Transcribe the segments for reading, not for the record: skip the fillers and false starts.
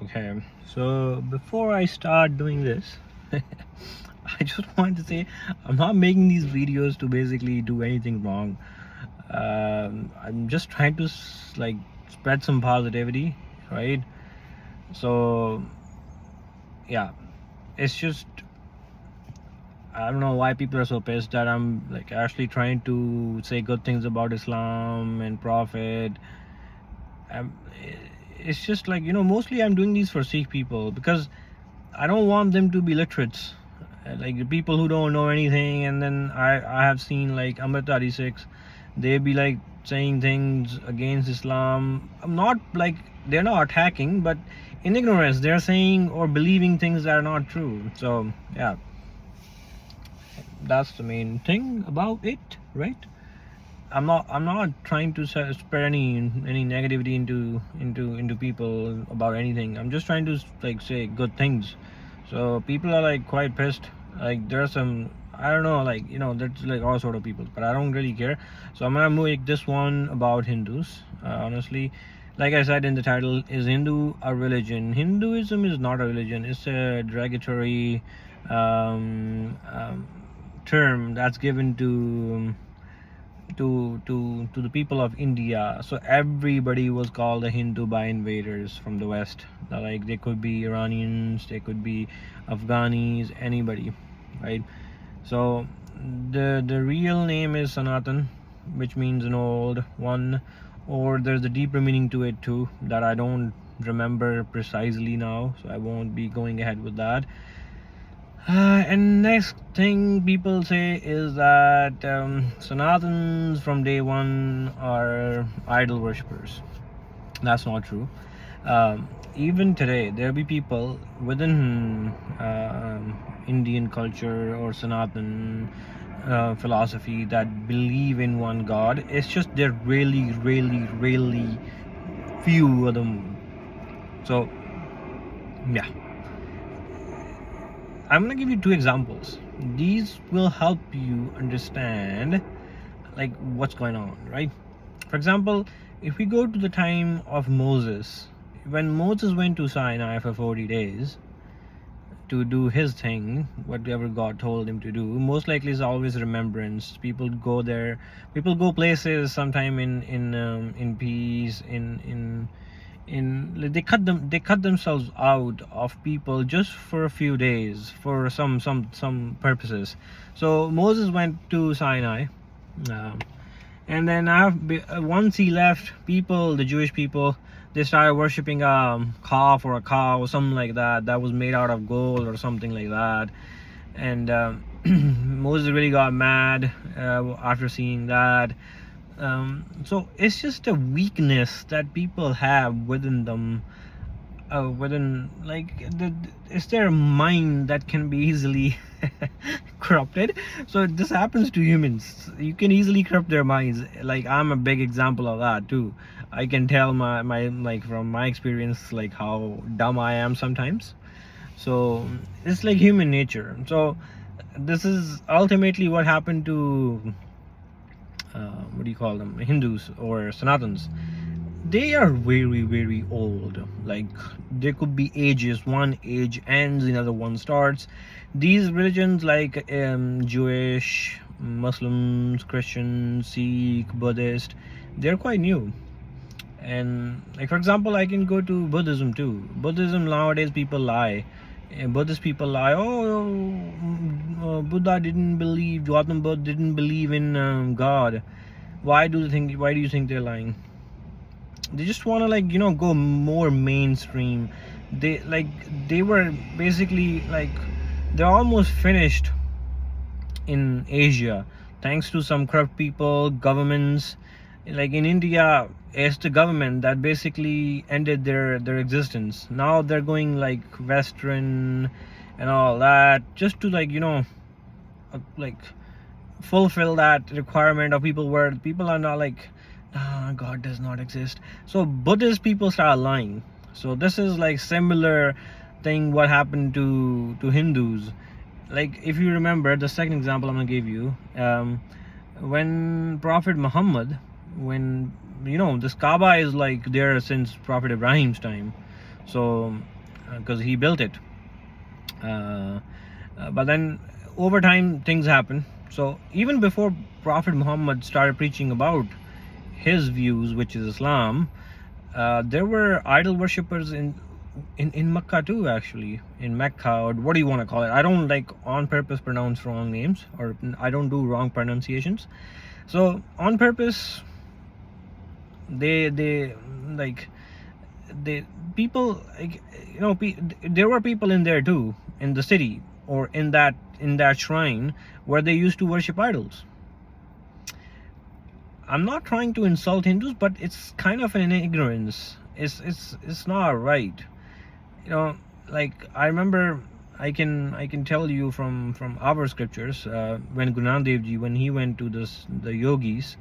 Okay, so before I start doing this, I just want to say I'm not making these videos to basically do anything wrong. I'm just trying to like spread some positivity, right? So yeah, it's just I don't know why people are so pissed that I'm like actually trying to say good things about Islam and Prophet. Um, it's just like mostly I'm doing these for Sikh people because I don't want them to be literates, like the people who don't know anything. And then I have seen like Amritari Sikhs, they be like saying things against Islam. I'm not like they're not attacking, but in ignorance they're saying or believing things that are not true. So yeah, that's the main thing about it, right? I'm not trying to spread any negativity into people about anything. I'm just trying to like say good things. So people are like quite pissed. Like there are some, I don't know, like there's like all sort of people, but I don't really care. So I'm gonna make this one about Hindus. Honestly, like I said in the title, is Hindu a religion? Hinduism is not a religion. It's a derogatory um, um, term that's given to the people of India. So everybody was called a Hindu by invaders from the West. Like they could be Iranians, they could be Afghanis, anybody, right? So the real name is Sanatan, which means an old one, or there's a deeper meaning to it too that I don't remember precisely now, so I won't be going ahead with that. And next thing people say is that Sanatans from day one are idol worshippers. That's not true. Even today, there be people within Indian culture or Sanatan philosophy that believe in one God. It's just there really, really, really few of them. So, yeah. I'm gonna give you two examples. These will help you understand like what's going on, right? For example, if we go to the time of Moses, when Moses went to Sinai for 40 days to do his thing, whatever God told him to do, most likely is always remembrance. People go there, people go places sometime in peace, like they cut themselves out of people just for a few days for some purposes. So Moses went to Sinai, um, and then once he left, the Jewish people, they started worshiping a calf or a cow or something like that was made out of gold or something like that. And Moses really got mad after seeing that. So it's just a weakness that people have within them, within like it's their mind that can be easily corrupted. So this happens to humans. You can easily corrupt their minds. Like I'm a big example of that too. I can tell my like from my experience like how dumb I am sometimes. So it's like human nature. So this is ultimately what happened to what do you call them, Hindus or Sanatans. They are very, very old. Like there could be ages. One age ends, another one starts. These religions like Jewish, Muslims, Christians, Sikh, Buddhist, they're quite new. And like for example, I can go to Buddhism too. Buddhism, nowadays people lie. Buddhist people lie. Buddha didn't believe, Gautam Buddha didn't believe in God. Why do you think they're lying? They just want to like go more mainstream. They were basically like they're almost finished in Asia thanks to some corrupt people, governments. Like in India, it's the government that basically ended their existence. Now they're going like Western and all that just to like like fulfill that requirement of people where people are not like, ah, God does not exist. So Buddhist people start lying. So this is like similar thing what happened to Hindus. Like if you remember the second example I'm gonna give you, when Prophet Muhammad, when this Kaaba is like there since Prophet Ibrahim's time. So because he built it. But then over time things happen. So even before Prophet Muhammad started preaching about his views, which is Islam, there were idol worshippers in Mecca too, actually, in Mecca, or what do you want to call it? I don't like on purpose pronounce wrong names, or I don't do wrong pronunciations. So on purpose, they like they people like, there were people in there too, in the city, or in that shrine where they used to worship idols. I'm not trying to insult Hindus, but it's kind of an ignorance. It's not right. You know, like I remember, I can tell you from our scriptures, when Guru Nanak Dev Ji, when he went to the yogis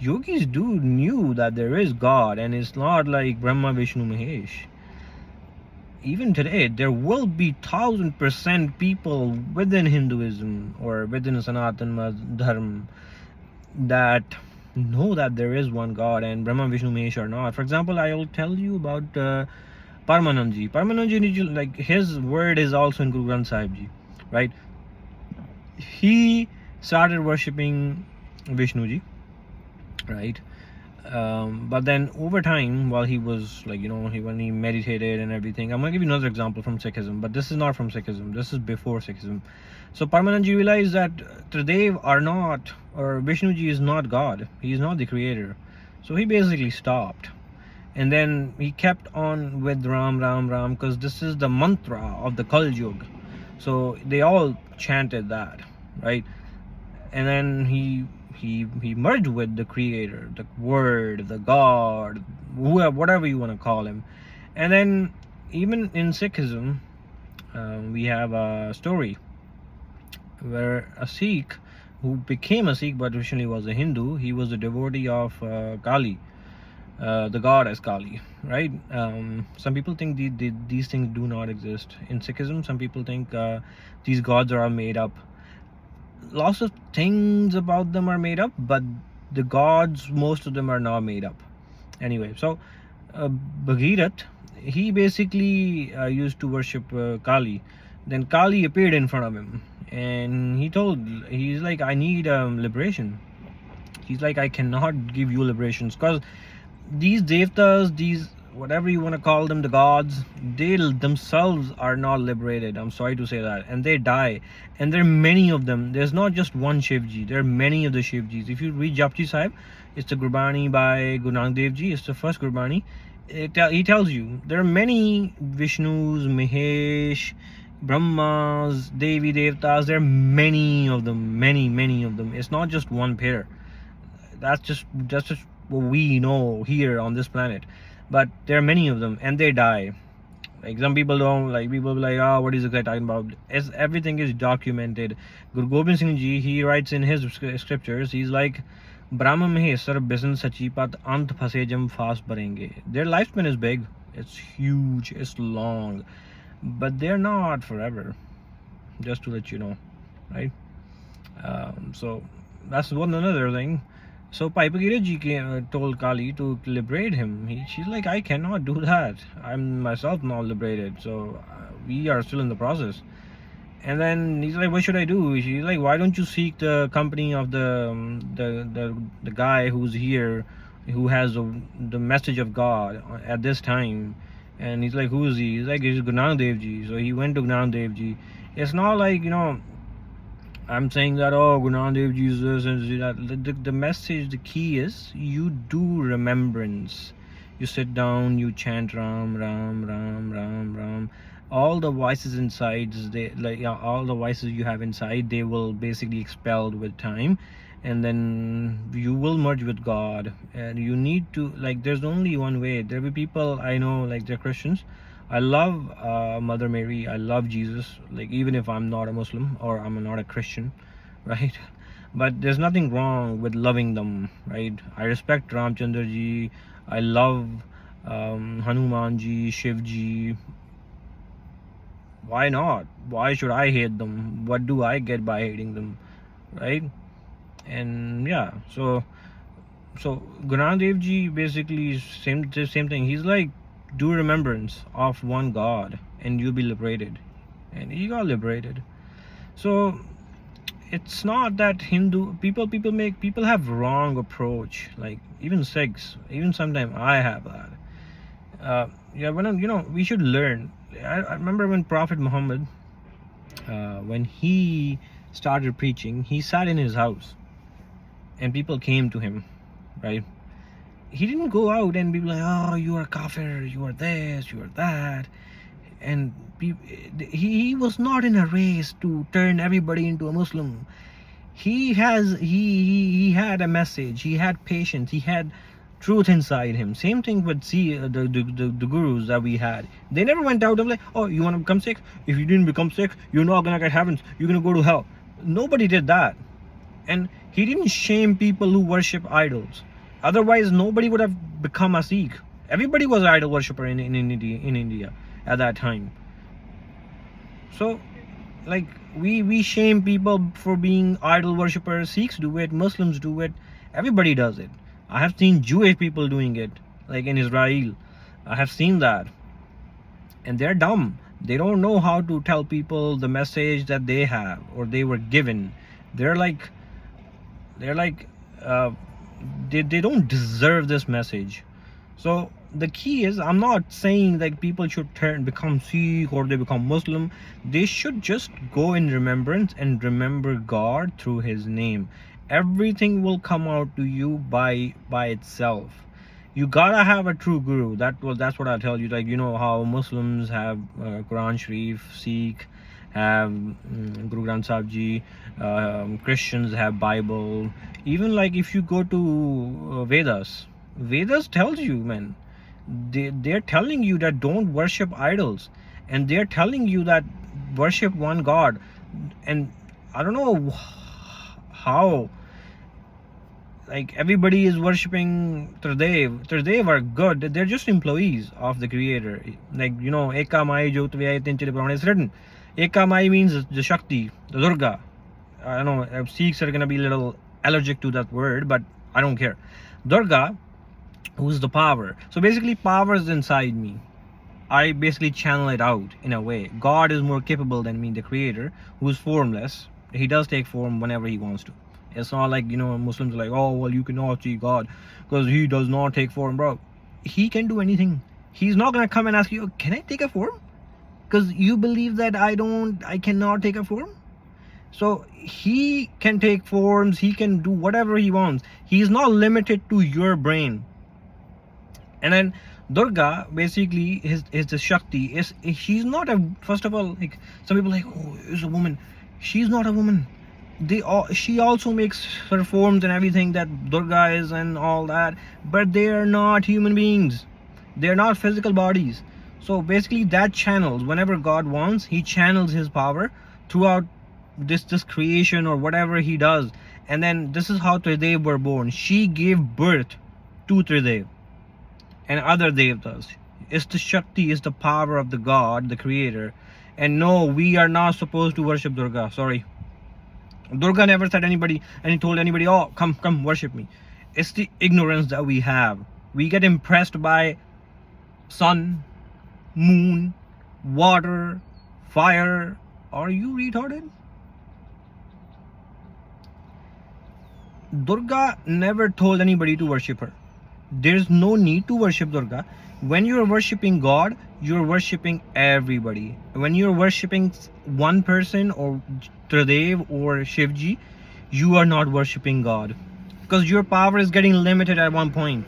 do knew that there is God, and it's not like Brahma, Vishnu, Mahesh. Even today, there will be 1000% people within Hinduism or within Sanatan Dharma that know that there is one God, and Brahma, Vishnu, Mahesh are not. For example, I will tell you about Parmananji. Parmananji, like his word is also in Guru Granth Sahib Ji, right? He started worshipping Vishnu Ji, right? But then over time, while he was like, when he meditated and everything, I'm gonna give you another example from Sikhism, but this is not from Sikhism, this is before Sikhism. So Parmananji realized that Tridev are not, or Vishnuji is not God, he is not the creator. So he basically stopped, and then he kept on with Ram Ram Ram, because this is the mantra of the Kal Yuga. So they all chanted that, right? And then he merged with the creator, the word, the God, whoever, whatever you want to call him. And then even in Sikhism, we have a story where a Sikh who became a Sikh but originally was a Hindu, he was a devotee of Kali, the goddess Kali, right? Some people think these things do not exist in Sikhism. Some people think these gods are made up. Lots of things about them are made up, but the gods, most of them are not made up. Anyway, so Bhagirath, he basically used to worship Kali. Then Kali appeared in front of him, and he's like, I need liberation. He's like, I cannot give you liberations, because these devtas, these whatever you want to call them, the gods, they themselves are not liberated. I'm sorry to say that, and they die. And there are many of them. There's not just one Shivji, there are many of the Shivjis. If you read Japji Sahib, it's the Gurbani by Guru Nanak Dev Ji, it's the first Gurbani. He tells you there are many Vishnus, Mahesh, Brahmas, Devi Devtas. There are many of them, many of them. It's not just one pair. That's just what we know here on this planet. But there are many of them, and they die. Like some people don't like. People be like, "Oh, what is this guy talking about?" Everything is documented. Guru Gobind Singh Ji, he writes in his scriptures, he's like, "Brahma mein sar bisan sachipat ant phase jam fast barenge." Their lifespan is big. It's huge. It's long, but they're not forever. Just to let you know, right? So that's one another thing. So Paipagirath Ji told Kali to liberate him. She's like, I cannot do that. I'm myself not liberated. So we are still in the process. And then he's like, what should I do? She's like, why don't you seek the company of the guy who's here, who has the message of God at this time? And he's like, who is he? He's like, it's Guru Nanak Dev Ji. So he went to Guru Nanak Dev Ji. It's not like, I'm saying that, oh, Guru Nanak Dev Ji is this and that. The message, the key is you do remembrance. You sit down, you chant Ram, Ram, Ram, Ram, Ram. All the voices inside, all the voices you have inside, they will basically expelled with time, and then you will merge with God. And you need to, there's only one way. There will be people I know, they're Christians. I love Mother Mary. I love Jesus. Even if I'm not a Muslim or I'm not a Christian, right? But there's nothing wrong with loving them, right? I respect Ramchandra Ji. I love Hanuman Ji, Shiv Ji. Why not? Why should I hate them? What do I get by hating them, right? And yeah, so Guru Nanak Dev Ji basically same thing. He's like, do remembrance of one God and you'll be liberated. And he got liberated. So it's not that Hindu people have wrong approach. Like even Sikhs, even sometimes I have that. Yeah, when we should learn. I remember when Prophet Muhammad, when he started preaching, he sat in his house, and people came to him, right? He didn't go out and be like, "Oh, you are kafir, you are this, you are that," and he was not in a race to turn everybody into a Muslim. He had a message. He had patience. He had truth inside him. Same thing with the gurus that we had. They never went out and like, oh, you want to become Sikh? If you didn't become Sikh, you're not gonna get heavens. You're gonna go to hell. Nobody did that, and he didn't shame people who worship idols. Otherwise, nobody would have become a Sikh. Everybody was an idol worshipper in India at that time. So, like, we shame people for being idol worshippers. Sikhs do it, Muslims do it, everybody does it. I have seen Jewish people doing it, like in Israel. I have seen that, and they're dumb. They don't know how to tell people the message that they have or they were given. They're like they don't deserve this message. So the key is, I'm not saying that people should become Sikh or they become Muslim. They should just go in remembrance and remember God through his name. Everything will come out to you by itself. You gotta have a true guru. That's what I tell you. Like, you know how Muslims have Quran Sharif, Sikh have Guru Granth Sahib Ji, Christians have Bible. Even like if you go to Vedas tells you, man, they're telling you that don't worship idols, and they're telling you that worship one God. And I don't know how, like, everybody is worshipping Tridev are good. They're just employees of the creator. Like, you know, Eka Mai Jyotvaya Tinchare Brahmane, it's written. Eka Mai means the Shakti, the Durga. I don't know, Sikhs are gonna be a little allergic to that word, but I don't care. Durga, who's the power. So basically, power is inside me. I basically channel it out in a way. God is more capable than me, the creator, who is formless. He does take form whenever he wants to. It's not like, you know, Muslims are like, oh, well, you cannot see God because he does not take form, bro. He can do anything. He's not gonna come and ask you, can I take a form? Because you believe that I cannot take a form. So he can take forms. He can do whatever he wants. He's not limited to your brain. And then Durga, basically, is the Shakti. She's not a, first of all, like, some people are like, oh, it's a woman. She's not a woman. She also makes her forms and everything that Durga is and all that, but they are not human beings. They're not physical bodies. So basically, that channels, whenever God wants, he channels his power throughout this creation or whatever he does. And then this is how Tridev were born. She gave birth to Tridev and other devtas. It's the Shakti, is the power of the God, the creator. And no, we are not supposed to worship Durga. Sorry. Durga never said anybody, and he told anybody, oh, come worship me. It's the ignorance that we have. We get impressed by sun, moon, water, fire. Are you retarded? Durga never told anybody to worship her. There's no need to worship Durga. When you're worshipping God, you're worshipping everybody. When you're worshipping one person or Tridev or Shivji, you are not worshipping God, because your power is getting limited at one point.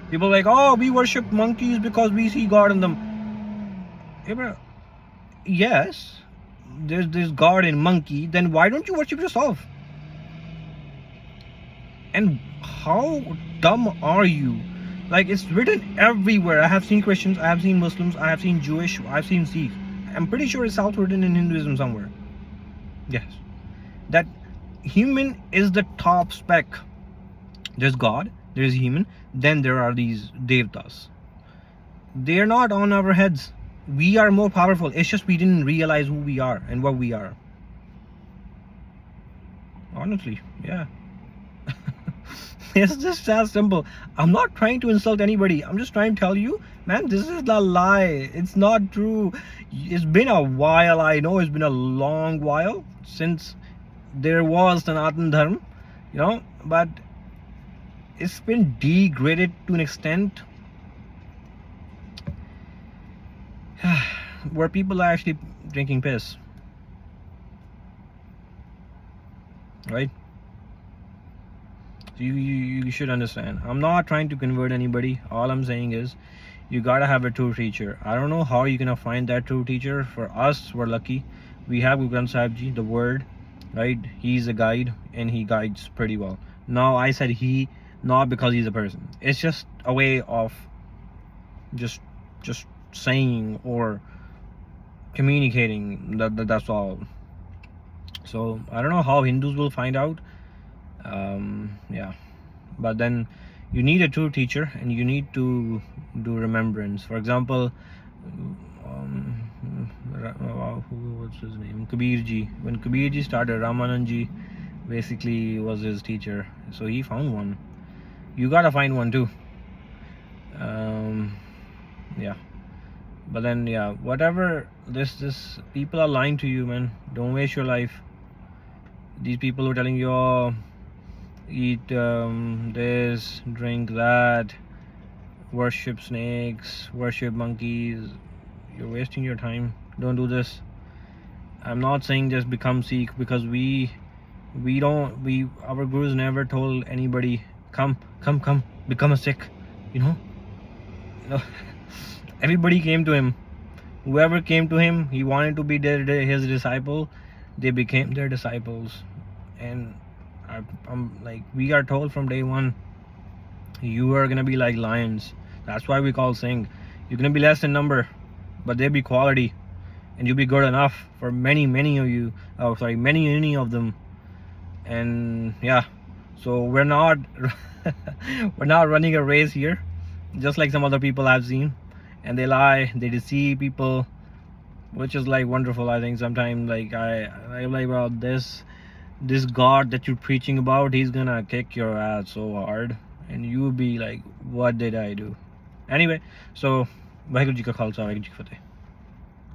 People are like, oh, we worship monkeys because we see God in them. Hey, bro, yes, there's God in monkey. Then why don't you worship yourself? And how dumb are you? Like, it's written everywhere. I have seen Christians, I have seen Muslims, I have seen Jewish, I've seen Sikh. I'm pretty sure it's also written in Hinduism somewhere. Yes, that human is the top spec. There's God, there's human, then there are these devtas. They're not on our heads. We are more powerful. It's just we didn't realize who we are and what we are. Honestly, yeah. It's just as simple. I'm not trying to insult anybody. I'm just trying to tell you, man, this is the lie. It's not true. It's been a while. I know it's been a long while since there was Sanatan Dharma, but it's been degraded to an extent where people are actually drinking piss, right? You should understand. I'm not trying to convert anybody. All I'm saying is you gotta have a true teacher. I don't know how you're gonna find that true teacher. For us, we're lucky. We have Guru Granth Sahib Ji, the word, right? He's a guide and he guides pretty well. Now I said he, not because he's a person. It's just a way of just saying or communicating. That's all. So I don't know how Hindus will find out. Yeah, but then you need a true teacher and you need to do remembrance. For example, what's his name, Kabir Ji. When Kabir Ji started, Ramanand Ji basically was his teacher, so he found one. You gotta find one too. Yeah, but then yeah, whatever this people are lying to you, man. Don't waste your life. These people who are telling you, oh, eat this, drink that, worship snakes, worship monkeys, you're wasting your time. Don't do this. I'm not saying just become Sikh, because our gurus never told anybody come become a Sikh, everybody came to him. Whoever came to him, he wanted to be his disciple. They became their disciples. And I'm like, we are told from day one, you are gonna be like lions. That's why we call Singh. You're gonna be less in number, but they'll be quality, and you'll be good enough for many of you. Many of them. And yeah, so we're not we're not running a race here, just like some other people I've seen, and they lie, they deceive people, which is like wonderful. I think sometimes like I'm like, well, this God that you're preaching about, he's gonna kick your ass so hard, and you'll be like, what did I do? Anyway, so Vaheguru Ji Ka Khalsa, Vaheguru Ji Ki Fateh.